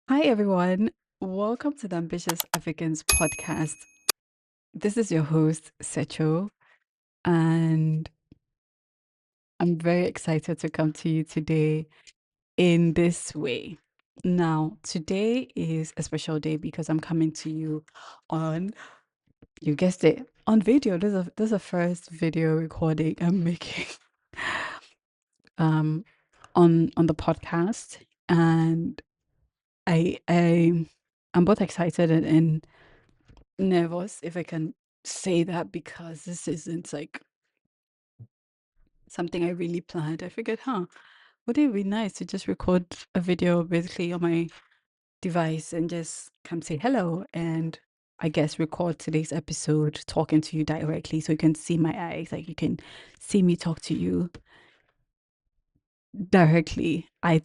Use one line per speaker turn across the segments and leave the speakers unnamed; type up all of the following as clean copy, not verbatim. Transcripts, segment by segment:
Hi, everyone. Welcome to the Ambitious Africans podcast. This is your host, Secho, and I'm very excited to come to you today in this way. Now, today is a special day because I'm coming to you on, you guessed it, on video. There's a first video recording I'm making um on the podcast, and I I'm both excited and nervous, if I can say that, because this isn't like something I really planned. I figured, would it be nice to just record a video basically on my device and just come say hello and I guess record today's episode talking to you directly so you can see my eyes, like you can see me talk to you directly. I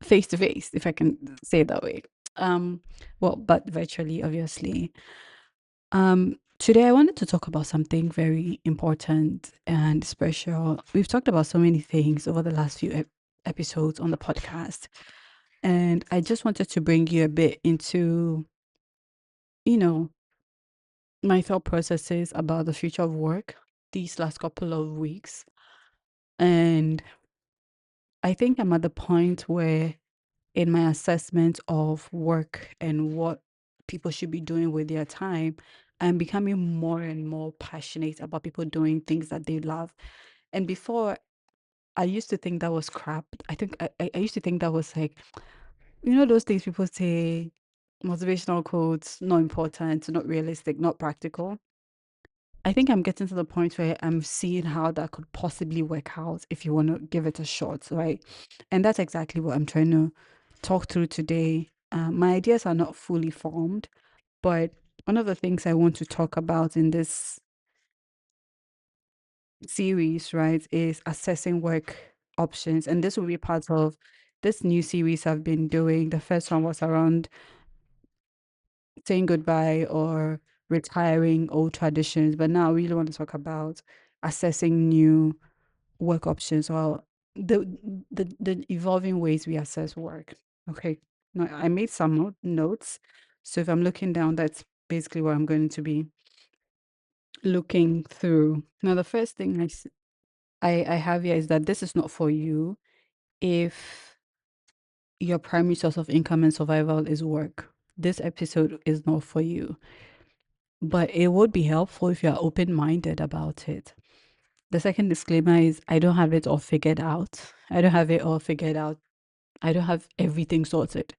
face to face, if I can say it that way. Well, but virtually, obviously. Today I wanted to talk about something very important and special. We've talked about so many things over the last few episodes on the podcast, and I just wanted to bring you a bit into, you know, my thought processes about the future of work these last couple of weeks. And I think I'm at the point where in my assessment of work and what people should be doing with their time, I'm becoming more and more passionate about people doing things that they love. And before, I used to think that was crap. I think I used to think that was like, those things people say, motivational quotes, not important, not realistic, not practical. I think I'm getting to the point where I'm seeing how that could possibly work out if you want to give it a shot, right? And that's exactly what I'm trying to talk through today. My ideas are not fully formed, but one of the things I want to talk about in this series, right, is assessing work options. And this will be part of this new series I've been doing. The first one was around saying goodbye or retiring old traditions, but now I really want to talk about assessing new work options or the the evolving ways we assess work. Okay. Now I made some notes. So if I'm looking down, that's basically what I'm going to be looking through. Now the first thing I have here is that this is not for you if your primary source of income and survival is work. This episode is not for you, but it would be helpful if you're open-minded about it. The second disclaimer is I don't have it all figured out. I don't have it all figured out. I don't have everything sorted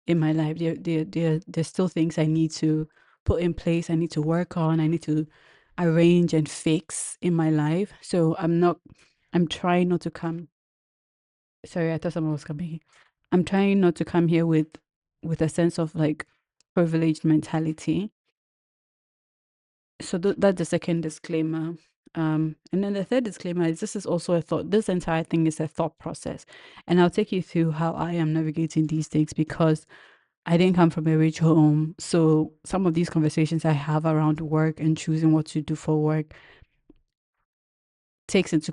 in my life. There's still things I need to put in place. I need to work on. I need to arrange and fix in my life. So I'm trying not to come. Sorry, I thought someone was coming. I'm trying not to come here with a sense of like privileged mentality. So that's the second disclaimer. And then the third disclaimer is this is also a thought. This entire thing is a thought process, and I'll take you through how I am navigating these things because I didn't come from a rich home. So some of these conversations I have around work and choosing what to do for work takes into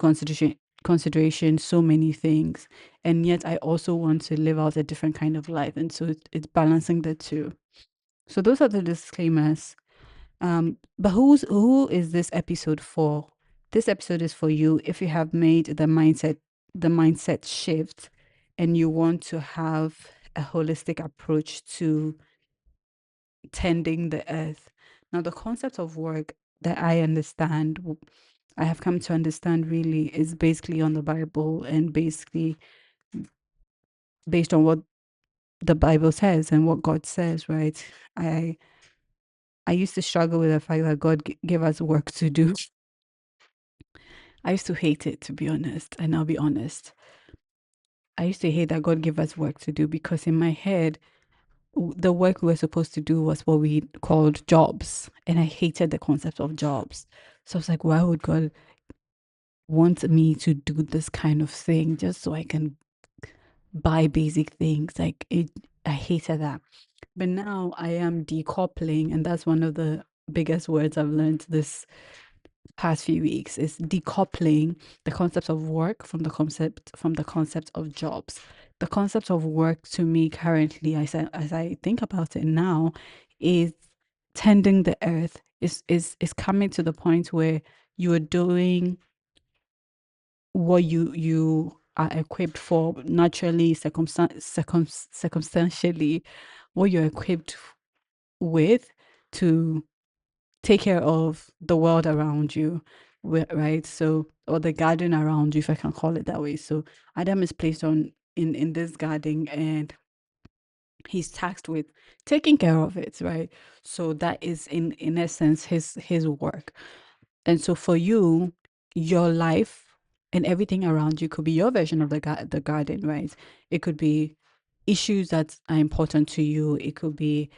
consideration so many things, and yet I also want to live out a different kind of life, and so it's balancing the two. So those are the disclaimers. But who is this episode for? This episode is for you if you have made the mindset shift and you want to have a holistic approach to tending the earth. Now, the concept of work that I understand, I have come to understand really is basically on the Bible and basically based on what the Bible says and what God says, right? I I used to struggle with the fact that God gave us work to do. I used to hate it, to be honest, and I'll be honest. I used to hate that God gave us work to do because in my head, the work we were supposed to do was what we called jobs. And I hated the concept of jobs. So I was like, why would God want me to do this kind of thing just so I can buy basic things? I hated that. But now I am decoupling, and that's one of the biggest words I've learned this past few weeks is decoupling the concept of work from the concept of jobs. the concept of work to me currently, as I think about it now, is tending the earth. Is coming to the point where you are doing what you are equipped for naturally, circumstantially, what you're equipped with to take care of the world around you, right? So, or the garden around you, if I can call it that way. So Adam is placed on in this garden, and he's tasked with taking care of it, right? So that is in essence his work. And so for you, your life and everything around you could be your version of the garden, right? It could be issues that are important to you. It could be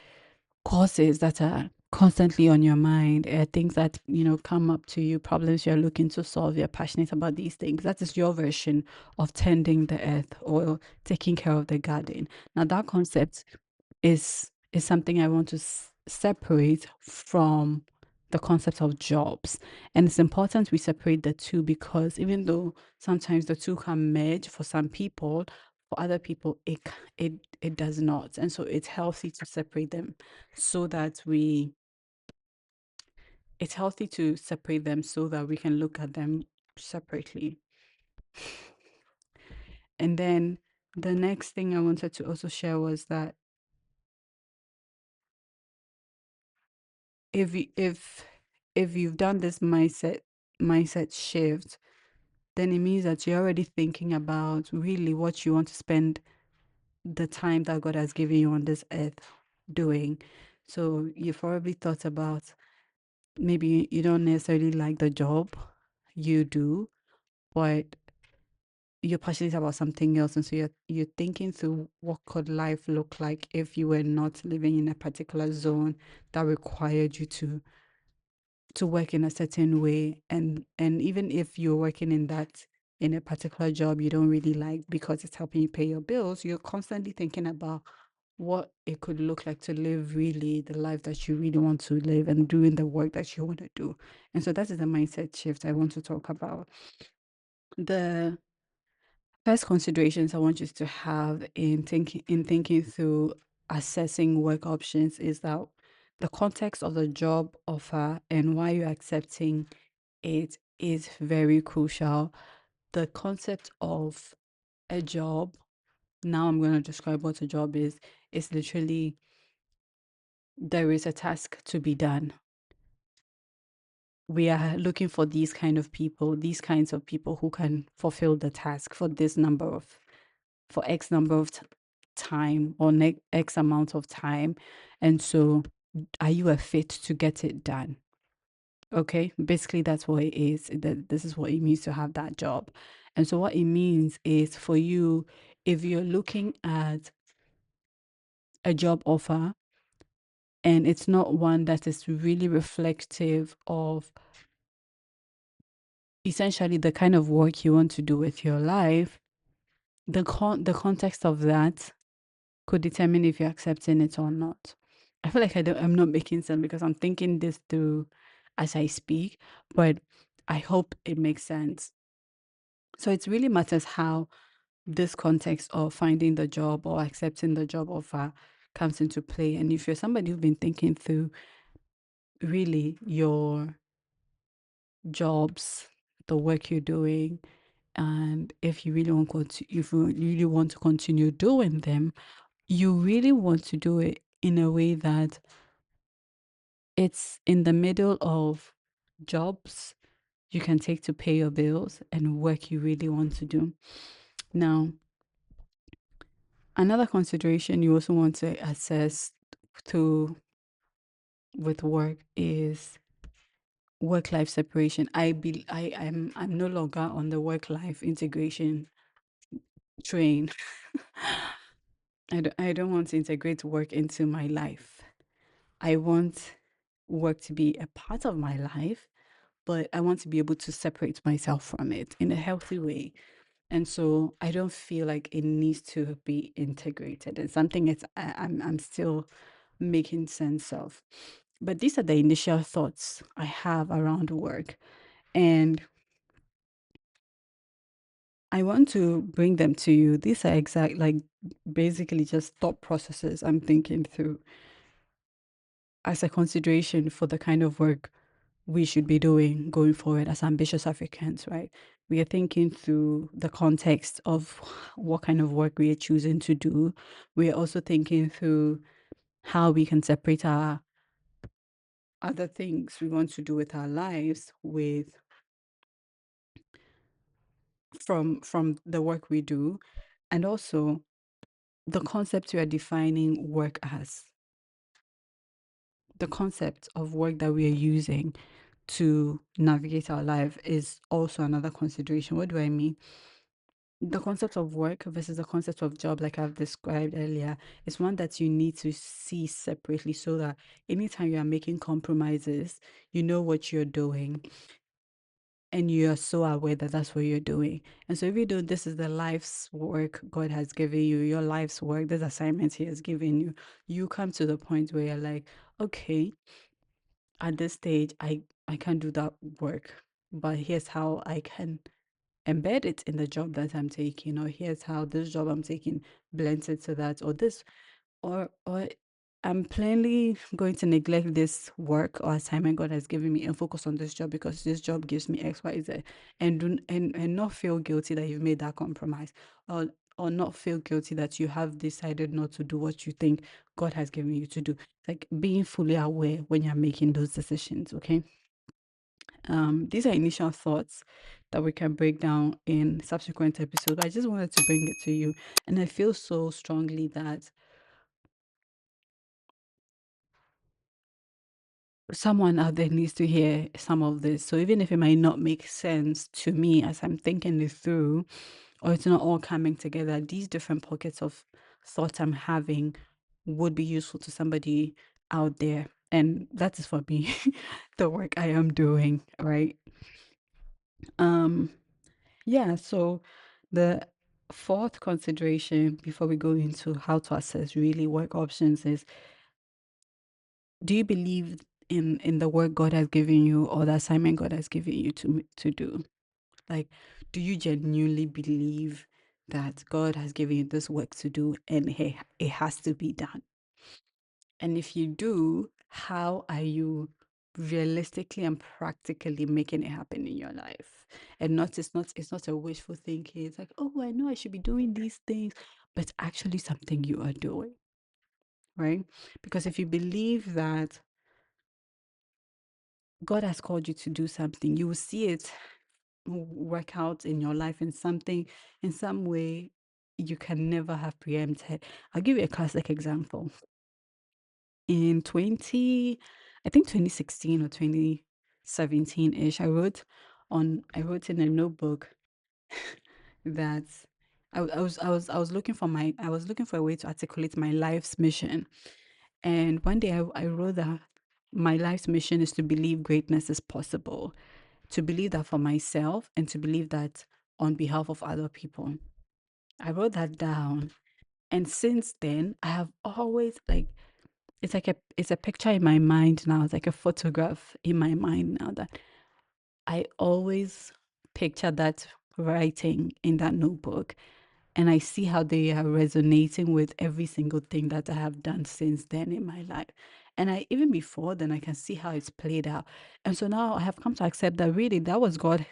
causes that are constantly on your mind, things that come up to you, problems you're looking to solve. You're passionate about these things. That is your version of tending the earth or taking care of the garden. Now that concept is something I want to separate from the concept of jobs. And it's important we separate the two, because even though sometimes the two can merge for some people, for other people it does not. And so it's healthy to separate them so that we it's healthy to separate them so that we can look at them separately. And then the next thing I wanted to also share was that if you've done this mindset shift, then it means that you're already thinking about really what you want to spend the time that God has given you on this earth doing. So you've probably thought about, maybe you don't necessarily like the job you do, but you're passionate about something else, and so you're thinking through what could life look like if you were not living in a particular zone that required you to work in a certain way. And even if you're working in a particular job you don't really like because it's helping you pay your bills, you're constantly thinking about what it could look like to live really the life that you really want to live and doing the work that you want to do. And so that is the mindset shift I want to talk about. The first considerations I want you to have in thinking through assessing work options is that the context of the job offer and why you're accepting it is very crucial. The concept of a job, now I'm going to describe what a job is literally there is a task to be done. We are looking for these kinds of people who can fulfill the task for for X number of time or X amount of time. And so, are you a fit to get it done? Okay, basically that's what it is. That this is what it means to have that job. And so what it means is for you, if you're looking at a job offer and it's not one that is really reflective of essentially the kind of work you want to do with your life, the context of that could determine if you're accepting it or not. I feel like I'm not making sense because I'm thinking this through as I speak, but I hope it makes sense. So it really matters how this context of finding the job or accepting the job offer comes into play. And if you're somebody who's been thinking through really your jobs, the work you're doing, and if you really if you really want to continue doing them, you really want to do it in a way that it's in the middle of jobs you can take to pay your bills and work you really want to do. Now, another consideration you also want to assess to with work is work life separation. I'm no longer on the work life integration train. I don't want to integrate work into my life. I want work to be a part of my life, but I want to be able to separate myself from it in a healthy way. And so I don't feel like it needs to be integrated. It's something I'm still making sense of. But these are the initial thoughts I have around work. And I want to bring them to you. These are exact, like, basically just thought processes I'm thinking through as a consideration for the kind of work we should be doing going forward as ambitious Africans, right? We are thinking through the context of what kind of work we are choosing to do. We are also thinking through how we can separate our other things we want to do with our lives with from the work we do, and also the concept we are defining work as, the concept of work that we are using to navigate our life is also another consideration. What do I mean? The concept of work versus the concept of job, like I've described earlier, is one that you need to see separately so that anytime you are making compromises, you know what you're doing and you are so aware that that's what you're doing. And so if you do, this is the life's work God has given you, your life's work, this assignment He has given you, you come to the point where you're like, okay, at this stage, I can't do that work, but here's how I can embed it in the job that I'm taking, or here's how this job I'm taking blends into that, or this, or I'm plainly going to neglect this work or assignment God has given me and focus on this job because this job gives me X, Y, Z, and and not feel guilty that you've made that compromise, or not feel guilty that you have decided not to do what you think God has given you to do. Like being fully aware when you're making those decisions, okay? These are initial thoughts that we can break down in subsequent episodes. But I just wanted to bring it to you. And I feel so strongly that someone out there needs to hear some of this. So even if it might not make sense to me as I'm thinking it through, or it's not all coming together, these different pockets of thought I'm having would be useful to somebody out there. And that is for me, the work I am doing, right? Um, Yeah, so the fourth consideration before we go into how to assess really work options is, do you believe in the work God has given you or the assignment God has given you to do? Like, do you genuinely believe that God has given you this work to do and hey, it has to be done? And if you do, how are you realistically and practically making it happen in your life? And not it's not a wishful thinking. It's like, oh, I know I should be doing these things, but it's actually something you are doing, right? Because if you believe that God has called you to do something, you will see it work out in your life in something, in some way you can never have preempted. I'll give you a classic example. In 20, I think 2016 or 2017-ish, I wrote in a notebook that I was looking for I was looking for a way to articulate my life's mission. And one day I wrote that my life's mission is to believe greatness is possible, to believe that for myself and to believe that on behalf of other people. I wrote that down. And since then, I have always like it's a picture in my mind now. It's like a photograph in my mind now that I always picture that writing in that notebook, and I see how they are resonating with every single thing that I have done since then in my life. And I even before then I can see how it's played out. And so now I have come to accept that really that was God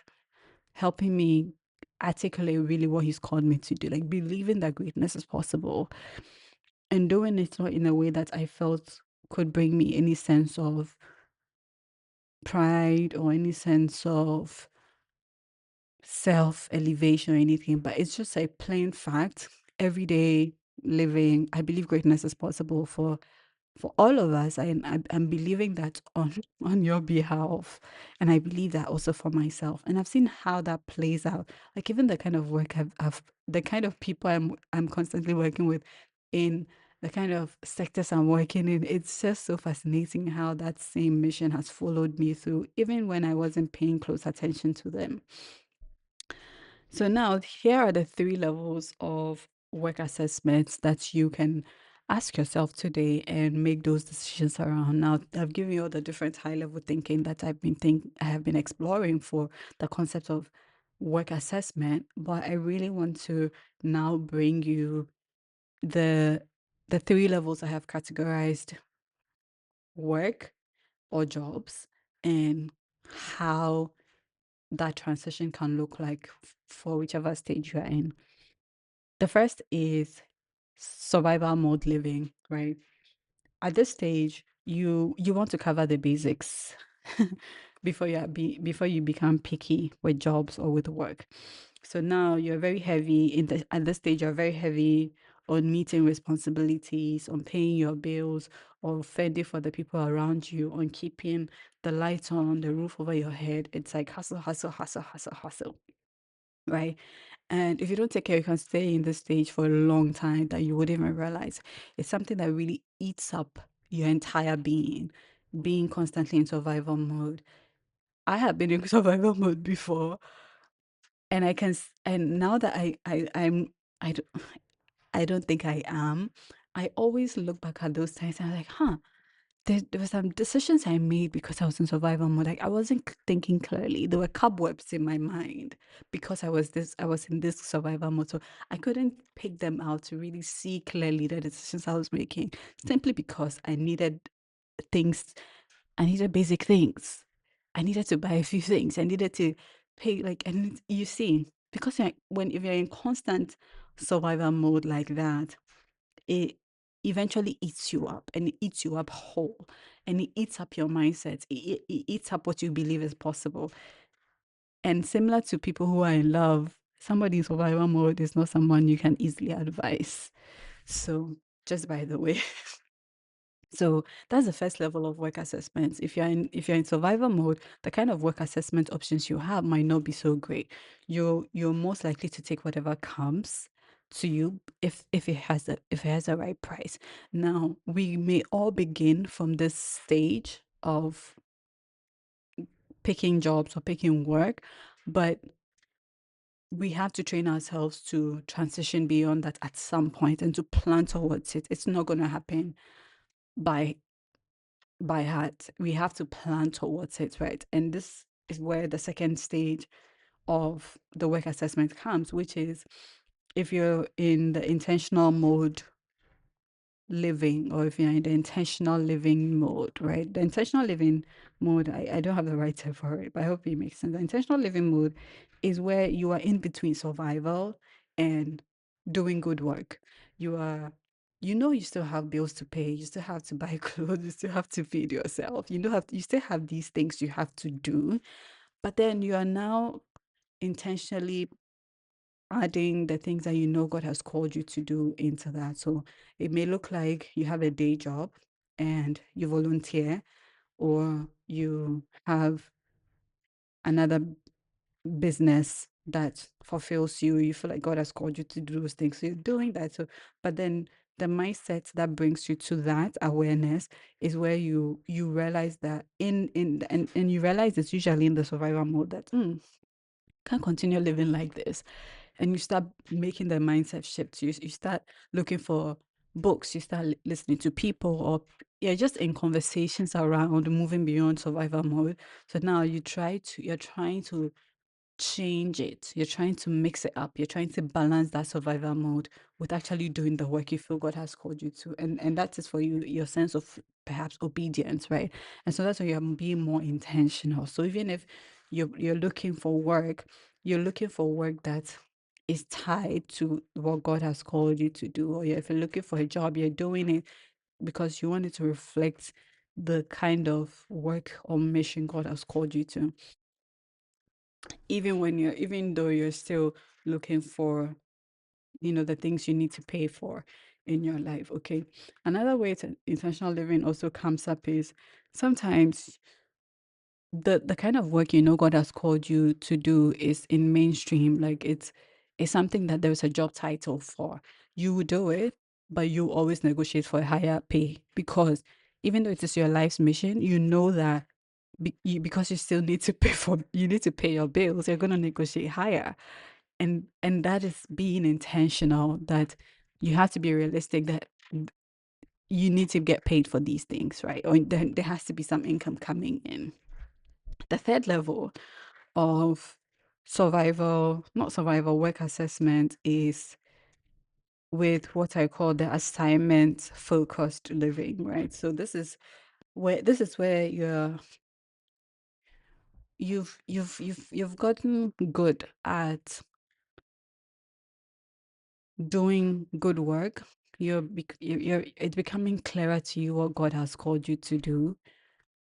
helping me articulate really what He's called me to do, like believing that greatness is possible and doing it not in a way that I felt could bring me any sense of pride or any sense of self elevation or anything, but it's just a plain fact. Everyday living, I believe greatness is possible for all of us. I'm believing that on on your behalf, and I believe that also for myself. And I've seen how that plays out. Like even the kind of work I've the kind of people I'm constantly working with in the kind of sectors I'm working in. It's just so fascinating how that same mission has followed me through, even when I wasn't paying close attention to them. So now here are the three levels of work assessments that you can ask yourself today and make those decisions around. Now I've given you all the different high level thinking that I have been exploring for the concept of work assessment, but I really want to now bring you the the three levels I have categorized work or jobs, and how that transition can look like for whichever stage you're in. The first is survival mode living, right? At this stage, you want to cover the basics before you become picky with jobs or with work. So now you're very heavy at this stage, you're very heavy on meeting responsibilities, on paying your bills, or fending for the people around you, on keeping the lights on, the roof over your head. It's like hustle, hustle, hustle, hustle, hustle, right? And if you don't take care, you can stay in this stage for a long time that you wouldn't even realize. It's something that really eats up your entire being constantly in survival mode. I have been in survival mode before, and and now that I don't, I don't think I am. I always look back at those times and I'm like, huh, there were some decisions I made because I was in survival mode. Like I wasn't thinking clearly. There were cobwebs in my mind because I was in this survival mode. So I couldn't pick them out to really see clearly the decisions I was making, simply because things, I needed basic things. I needed to buy a few things. I needed to pay, like, and you see, because if you're in constant survival mode like that, it eventually eats you up, and it eats you up whole, and it eats up your mindset. It eats up what you believe is possible. And similar to people who are in love, somebody in survival mode is not someone you can easily advise. So, just by the way. So that's the first level of work assessments. If you're in survival mode, the kind of work assessment options you have might not be so great. You're most likely to take whatever comes to you if it has the right price. Now, we may all begin from this stage of picking jobs or picking work, but we have to train ourselves to transition beyond that at some point and to plan towards it. It's not going to happen by heart. We have to plan towards it, right? And this is where the second stage of the work assessment comes, which is if you're in the intentional mode living, or if you're in the intentional living mode, right? The intentional living mode, I don't have the right term for it, but I hope it makes sense. The intentional living mode is where you are in between survival and doing good work. You are, you still have bills to pay, you still have to buy clothes, you still have to feed yourself, you still have these things you have to do, but then you are now intentionally adding the things that God has called you to do into that. So it may look like you have a day job and you volunteer, or you have another business that fulfills you. You feel like God has called you to do those things. So you're doing that. So, but then the mindset that brings you to that awareness is where you realize that and you realize it's usually in the survival mode that can't continue living like this, and you start making the mindset shift. You start looking for books, you start listening to people, or you're just in conversations around moving beyond survival mode. So now you're trying to change it. You're trying to mix it up. You're trying to balance that survival mode with actually doing the work you feel God has called you to. And that is for you, your sense of perhaps obedience, right? And so that's why you're being more intentional. So even if you're looking for work, you're looking for work that is tied to what God has called you to do. Or if you're looking for a job, you're doing it because you want it to reflect the kind of work or mission God has called you to, even though you're still looking for the things you need to pay for in your life. Okay, another way to intentional living also comes up is sometimes the kind of work God has called you to do is in mainstream, like it's something that there's a job title for. You will do it, but you always negotiate for a higher pay, because even though it is your life's mission, you know that because you still need to you need to pay your bills, you're going to negotiate higher. And that is being intentional, that you have to be realistic that you need to get paid for these things, right? Or there has to be some income coming in. The third level of not survival, work assessment is with what I call the assignment focused living, right? So this is where you've gotten good at doing good work. You're it's becoming clearer to you what God has called you to do.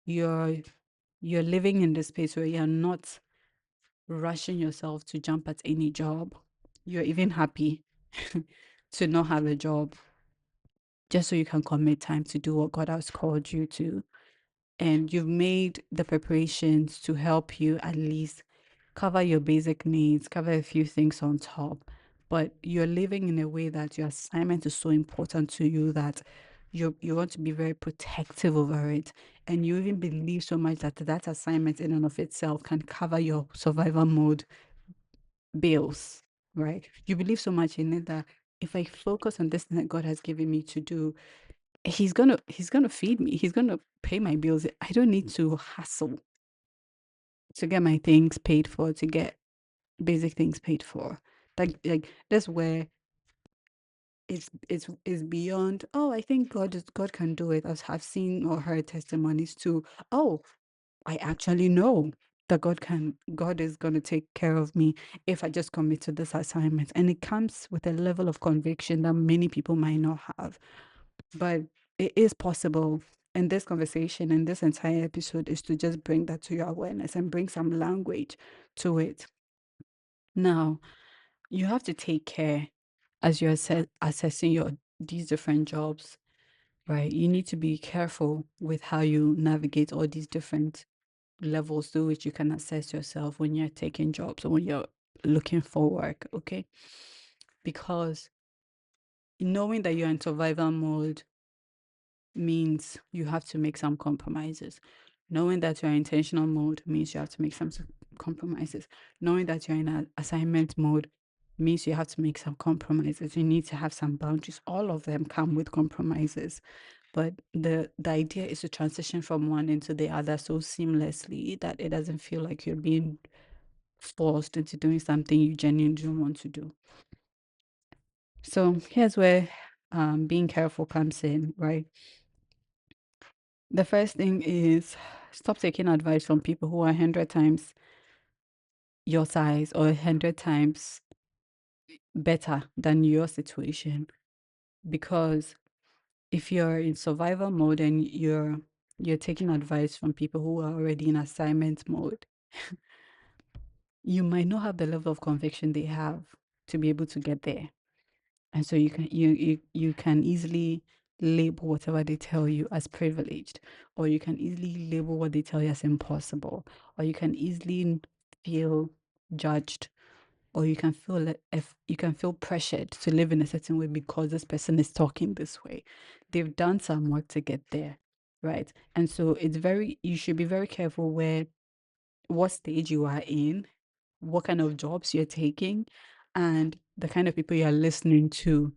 You're you're living in the space where you're not rushing yourself to jump at any job. You're even happy to not have a job just so you can commit time to do what God has called you to. And you've made the preparations to help you at least cover your basic needs, cover a few things on top. But you're living in a way that your assignment is so important to you that you want to be very protective over it. And you even believe so much that that assignment in and of itself can cover your survival mode bills, right? You believe so much in it that if I focus on this thing that God has given me to do, he's gonna feed me. He's gonna pay my bills. I don't need to hustle to get my things paid for, to get basic things paid for. Like that's where it's beyond, oh, I think God can do it. I've seen or heard testimonies too. Oh, I actually know that God is going to take care of me if I just commit to this assignment. And it comes with a level of conviction that many people might not have. But it is possible. And this conversation and this entire episode is to just bring that to your awareness and bring some language to it. Now, you have to take care as you're assessing your these different jobs, right? You need to be careful with how you navigate all these different levels through which you can assess yourself when you're taking jobs or when you're looking for work, okay? Because knowing that you're in survival mode means you have to make some compromises. Knowing that you're in intentional mode means you have to make some compromises. Knowing that you're in an assignment mode means you have to make some compromises. You need to have some boundaries. All of them come with compromises. But the idea is to transition from one into the other so seamlessly that it doesn't feel like you're being forced into doing something you genuinely don't want to do. So here's where being careful comes in, right? The first thing is stop taking advice from people who are 100 times your size or 100 times better than your situation. Because if you're in survival mode and you're taking advice from people who are already in assignment mode, you might not have the level of conviction they have to be able to get there. And so you can easily label whatever they tell you as privileged, or you can easily label what they tell you as impossible, or you can easily feel judged, or you can feel like if you can feel pressured to live in a certain way because this person is talking this way. They've done some work to get there, right? And so you should be very careful where what stage you are in, what kind of jobs you're taking, and the kind of people you're listening to.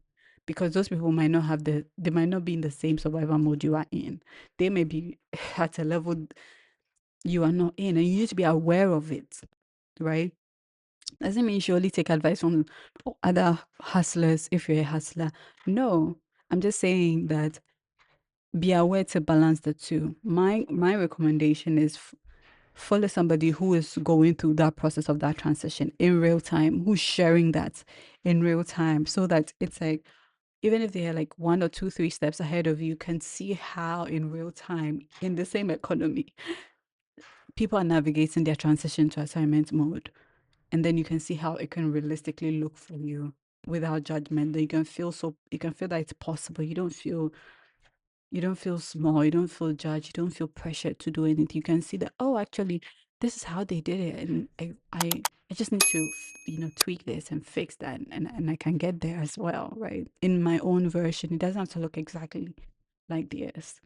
Because those people might not they might not be in the same survival mode you are in. They may be at a level you are not in, and you need to be aware of it, right? Doesn't mean you should only take advice from other hustlers if you're a hustler. No, I'm just saying that be aware to balance the two. My recommendation is follow somebody who is going through that process of that transition in real time, who's sharing that in real time, so that it's like even if they are like 1 or 2, 3 steps ahead of you, you can see how in real time in the same economy people are navigating their transition to assignment mode. And then you can see how it can realistically look for you without judgment. That you can feel that it's possible. You don't feel small, you don't feel judged, you don't feel pressured to do anything. You can see that, oh, actually, this is how they did it. And I just need to, tweak this and fix that. And I can get there as well, right? In my own version, it doesn't have to look exactly like theirs.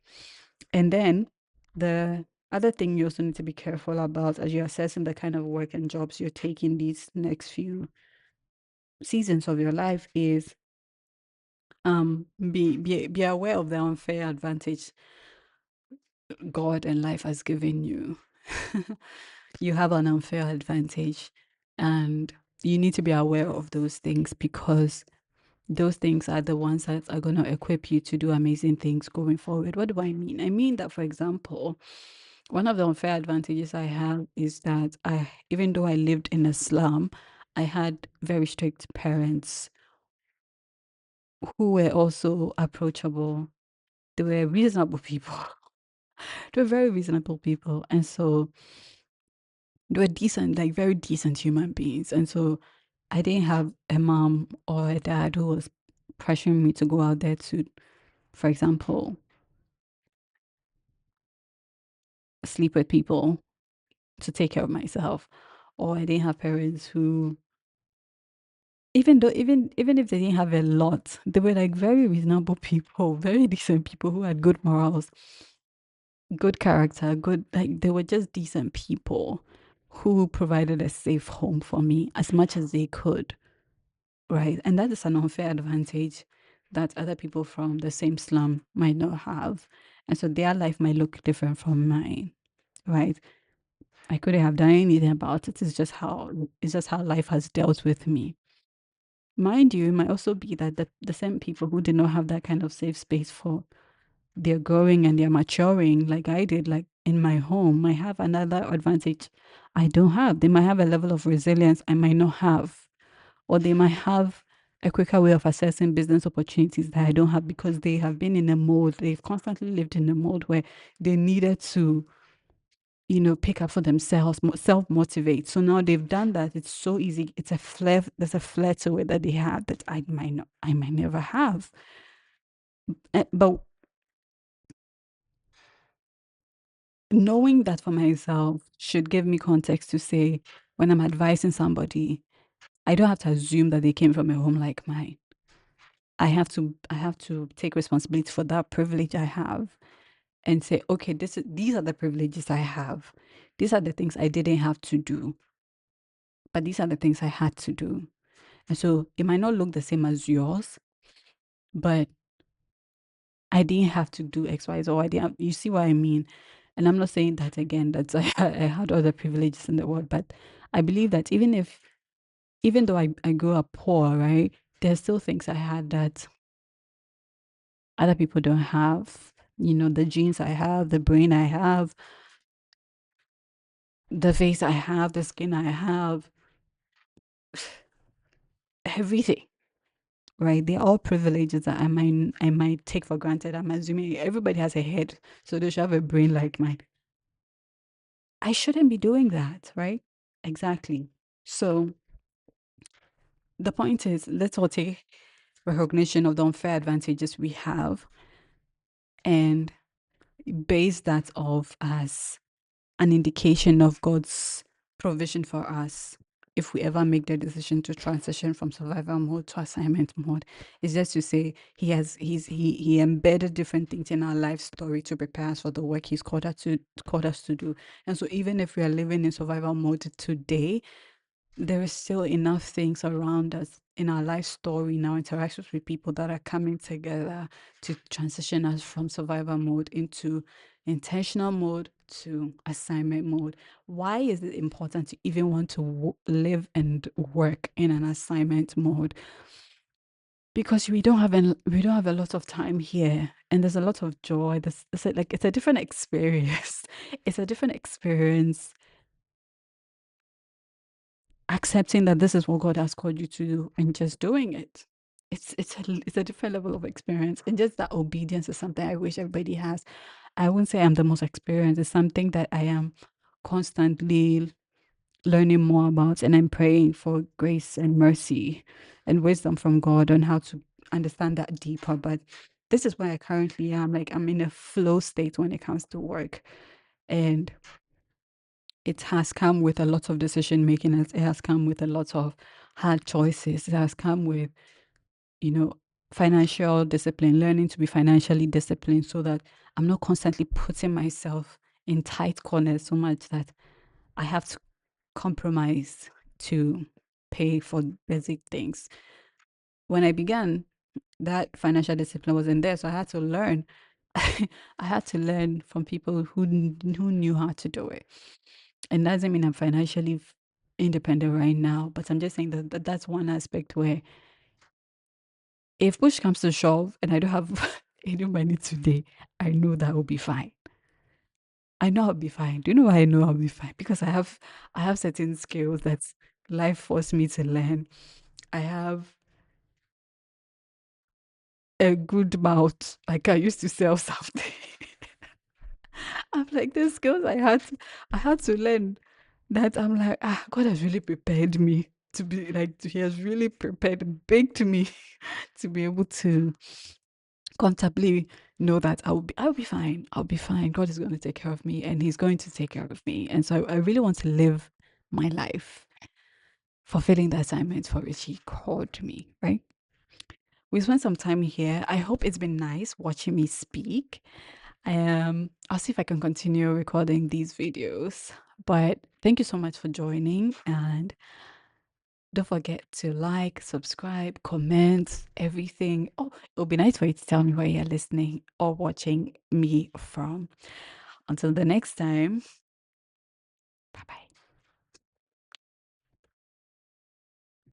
And then the other thing you also need to be careful about as you're assessing the kind of work and jobs you're taking these next few seasons of your life is be aware of the unfair advantage God and life has given you. You have an unfair advantage And you need to be aware of those things because those things are the ones that are going to equip you to do amazing things going forward. What do I mean? I mean that, for example, one of the unfair advantages I have is that even though I lived in a slum, I had very strict parents who were also approachable. They were reasonable people. They were very reasonable people. And so they were decent, like very decent human beings. And so I didn't have a mom or a dad who was pressuring me to go out there to, for example, sleep with people to take care of myself. Or I didn't have parents who, even if they didn't have a lot, they were like very reasonable people, very decent people who had good morals, good character, good, like they were just decent people who provided a safe home for me as much as they could. Right. And that is an unfair advantage that other people from the same slum might not have. And so their life might look different from mine. Right. I couldn't have done anything about it. It's just how life has dealt with me. Mind you, it might also be that the same people who did not have that kind of safe space for their growing and their maturing, like I did, like in my home, might have another advantage I don't have. They might have a level of resilience I might not have, or they might have a quicker way of assessing business opportunities that I don't have because they have been in a mode, they've constantly lived in a mode where they needed to, pick up for themselves, self motivate. So now they've done that. It's so easy. It's a flair. There's a flair to it that they have that I might never have. But knowing that for myself should give me context to say when I'm advising somebody, I don't have to assume that they came from a home like mine. I have to take responsibility for that privilege I have and say, okay, these are the privileges I have. These are the things I didn't have to do, but these are the things I had to do. And so it might not look the same as yours, but I didn't have to do X, Y, Z, or I didn't you see what I mean? And I'm not saying that again, that I had other privileges in the world, but I believe that even though I grew up poor, right, there's still things I had that other people don't have. The genes I have, the brain I have, the face I have, the skin I have, everything, right? They're all privileges that I might take for granted. I'm assuming everybody has a head, so they should have a brain like mine. I shouldn't be doing that, right? Exactly. So the point is, let's all take recognition of the unfair advantages we have and base that off as an indication of God's provision for us if we ever make the decision to transition from survival mode to assignment mode. It's just to say he embedded different things in our life story to prepare us for the work he's called us to do. And so even if we are living in survival mode today, there is still enough things around us in our life story, in our interactions with people that are coming together to transition us from survival mode into intentional mode to assignment mode. Why is it important to even want to live and work in an assignment mode? Because we don't have a lot of time here, and there's a lot of joy. It's a different experience. It's a different experience accepting that this is what God has called you to do and just doing it. It's a different level of experience, and just that obedience is something I wish everybody has. I wouldn't say I'm the most experienced. It's something that I am constantly learning more about, and I'm praying for grace and mercy and wisdom from God on how to understand that deeper. But this is where I currently am. Like I'm in a flow state when it comes to work, and it has come with a lot of decision making. It has come with a lot of hard choices. It has come with, you know, financial discipline, learning to be financially disciplined so that I'm not constantly putting myself in tight corners so much that I have to compromise to pay for basic things. When I began, that financial discipline wasn't there. So I had to learn. I had to learn from people who knew how to do it. And that doesn't mean I'm financially independent right now, but I'm just saying that that's one aspect where if push comes to shove and I don't have any money today, I know that will be fine. I know I'll be fine. Do you know why I know I'll be fine? Because I have certain skills that life forced me to learn. I have a good mouth. Like I used to sell something. I'm like the skills I had to learn that I'm like, God has really prepared me to be like he has really prepared and baked me to be able to comfortably know that I'll be fine. I'll be fine. God is going to take care of me and he's going to take care of me. And so I really want to live my life fulfilling the assignment for which he called me, right? We spent some time here. I hope it's been nice watching me speak. I'll see if I can continue recording these videos. But thank you so much for joining and don't forget to like, subscribe, comment, everything. Oh, it would be nice for you to tell me where you're listening or watching me from. Until the next time.